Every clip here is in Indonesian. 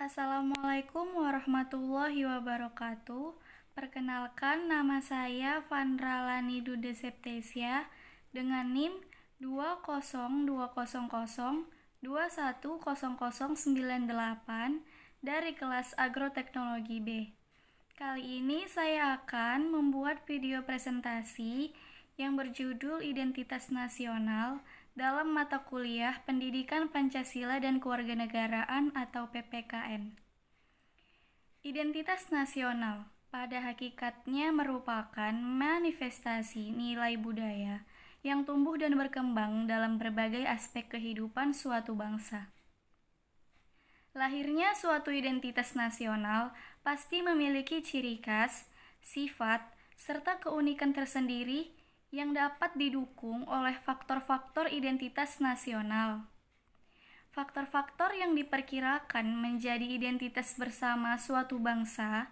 Assalamualaikum warahmatullahi wabarakatuh. Perkenalkan, nama saya Vandra Lani Dude Septesia dengan NIM 20200210098 dari kelas Agroteknologi B. Kali ini saya akan membuat video presentasi yang berjudul Identitas Nasional dalam mata kuliah Pendidikan Pancasila dan Kewarganegaraan atau PPKN. Identitas nasional pada hakikatnya merupakan manifestasi nilai budaya yang tumbuh dan berkembang dalam berbagai aspek kehidupan suatu bangsa. Lahirnya suatu identitas nasional pasti memiliki ciri khas, sifat, serta keunikan tersendiri yang dapat didukung oleh faktor-faktor identitas nasional. Faktor-faktor yang diperkirakan menjadi identitas bersama suatu bangsa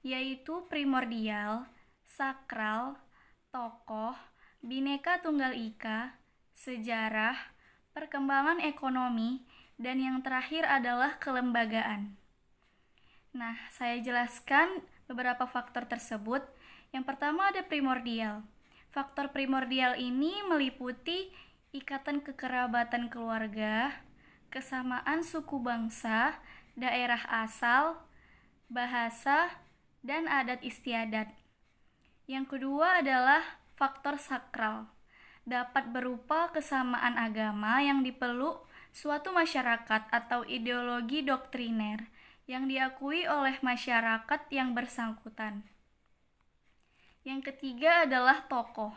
yaitu primordial, sakral, tokoh, Bhinneka Tunggal Ika, sejarah, perkembangan ekonomi, dan yang terakhir adalah kelembagaan. Nah, saya jelaskan beberapa faktor tersebut. Yang pertama ada primordial. Faktor primordial ini meliputi ikatan kekerabatan keluarga, kesamaan suku bangsa, daerah asal, bahasa, dan adat istiadat. Yang kedua adalah faktor sakral. Dapat berupa kesamaan agama yang dipeluk suatu masyarakat atau ideologi doktriner yang diakui oleh masyarakat yang bersangkutan. Yang ketiga adalah tokoh.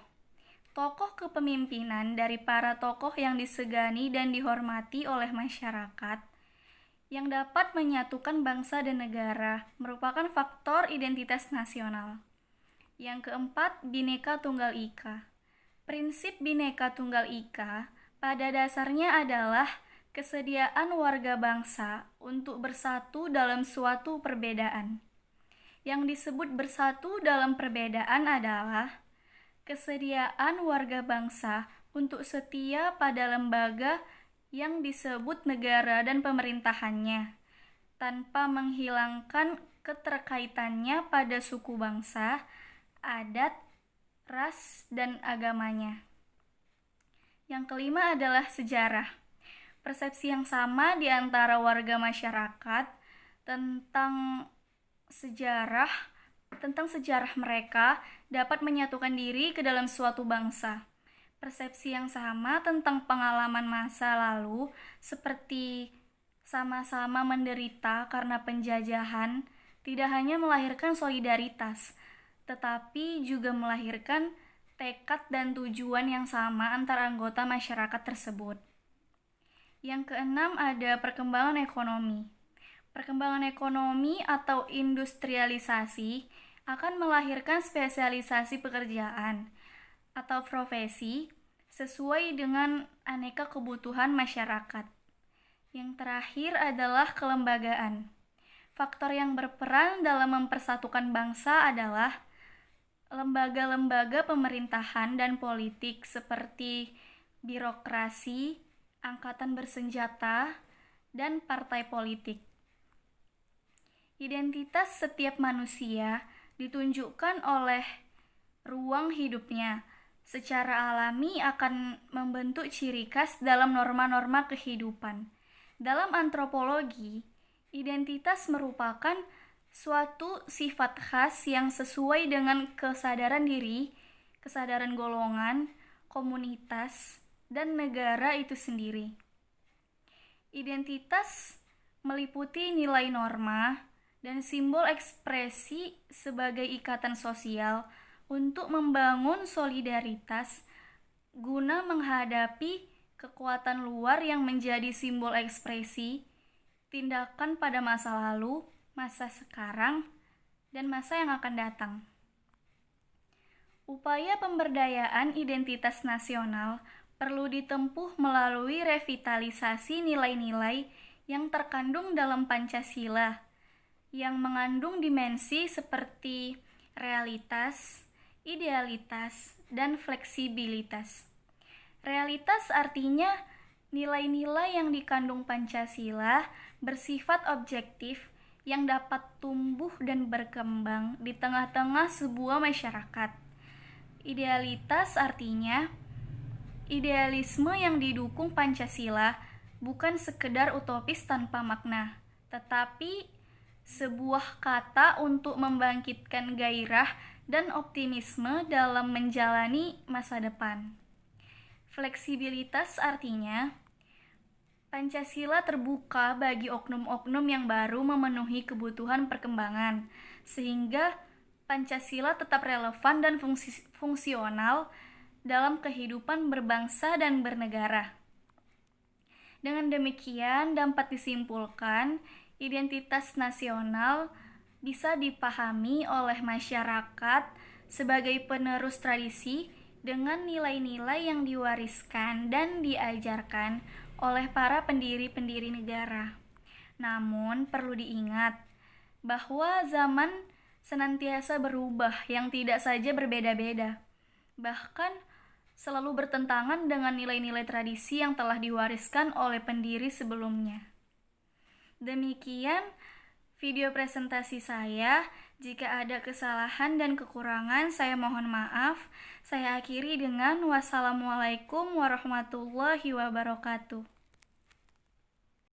Tokoh kepemimpinan dari para tokoh yang disegani dan dihormati oleh masyarakat yang dapat menyatukan bangsa dan negara merupakan faktor identitas nasional. Yang keempat, Bhinneka Tunggal Ika. Prinsip Bhinneka Tunggal Ika pada dasarnya adalah kesediaan warga bangsa untuk bersatu dalam suatu perbedaan. Yang disebut bersatu dalam perbedaan adalah kesediaan warga bangsa untuk setia pada lembaga yang disebut negara dan pemerintahannya, tanpa menghilangkan keterkaitannya pada suku bangsa, adat, ras, dan agamanya. Yang kelima adalah sejarah. Persepsi yang sama di antara warga masyarakat tentang sejarah mereka dapat menyatukan diri ke dalam suatu bangsa. Persepsi yang sama tentang pengalaman masa lalu seperti sama-sama menderita karena penjajahan tidak hanya melahirkan solidaritas, tetapi juga melahirkan tekad dan tujuan yang sama antara anggota masyarakat tersebut. Yang keenam ada perkembangan ekonomi. Perkembangan ekonomi atau industrialisasi akan melahirkan spesialisasi pekerjaan atau profesi sesuai dengan aneka kebutuhan masyarakat. Yang terakhir adalah kelembagaan. Faktor yang berperan dalam mempersatukan bangsa adalah lembaga-lembaga pemerintahan dan politik seperti birokrasi, angkatan bersenjata, dan partai politik. Identitas setiap manusia ditunjukkan oleh ruang hidupnya. Secara alami akan membentuk ciri khas dalam norma-norma kehidupan. Dalam antropologi, identitas merupakan suatu sifat khas yang sesuai dengan kesadaran diri, kesadaran golongan, komunitas, dan negara itu sendiri. Identitas meliputi nilai norma dan simbol ekspresi sebagai ikatan sosial untuk membangun solidaritas guna menghadapi kekuatan luar yang menjadi simbol ekspresi tindakan pada masa lalu, masa sekarang, dan masa yang akan datang. Upaya pemberdayaan identitas nasional perlu ditempuh melalui revitalisasi nilai-nilai yang terkandung dalam Pancasila, yang mengandung dimensi seperti realitas, idealitas, dan fleksibilitas. Realitas artinya nilai-nilai yang dikandung Pancasila bersifat objektif yang dapat tumbuh dan berkembang di tengah-tengah sebuah masyarakat. Idealitas artinya idealisme yang didukung Pancasila bukan sekedar utopis tanpa makna, tetapi sebuah kata untuk membangkitkan gairah dan optimisme dalam menjalani masa depan. Fleksibilitas artinya Pancasila terbuka bagi oknum-oknum yang baru memenuhi kebutuhan perkembangan, sehingga Pancasila tetap relevan dan fungsional dalam kehidupan berbangsa dan bernegara. Dengan demikian, dapat disimpulkan identitas nasional bisa dipahami oleh masyarakat sebagai penerus tradisi dengan nilai-nilai yang diwariskan dan diajarkan oleh para pendiri-pendiri negara. Namun, perlu diingat bahwa zaman senantiasa berubah yang tidak saja berbeda-beda, bahkan selalu bertentangan dengan nilai-nilai tradisi yang telah diwariskan oleh pendiri sebelumnya. Demikian video presentasi saya. Jika ada kesalahan dan kekurangan, saya mohon maaf. Saya akhiri dengan wassalamualaikum warahmatullahi wabarakatuh.